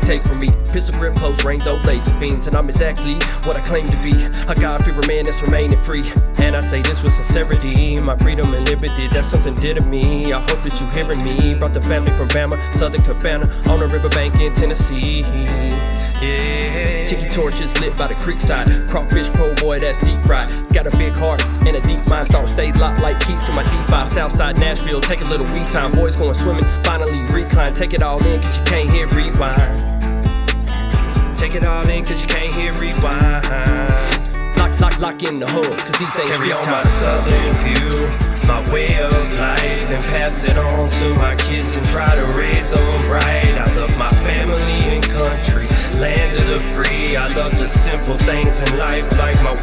take from me. Pistol grip, close range, no laser beams, and I'm exactly what I claim to be, a God-fearing man that's remaining free. And I say this with sincerity, my freedom and liberty, that's something dear to me. I hope that you hearing me. Brought the family from Bama, Southern Cabana, on the riverbank in Tennessee. Yeah, tiki torches lit by the creekside, crawfish po' boy that's deep fried. Got a big heart and a deep mind, thought stayed locked like keys to my D5. Southside Nashville, take a little weed time, boys going swimming, finally recline. Take it all in cause you can't hear rewind. Take it all in cause you can't hear rewind. Lock in the hubs cause these ain't street time. Carry on time. my southern view, my way of life, and pass it on to my kids and try to raise them right. I love my family and country, land of the free. I love the simple things in life, like my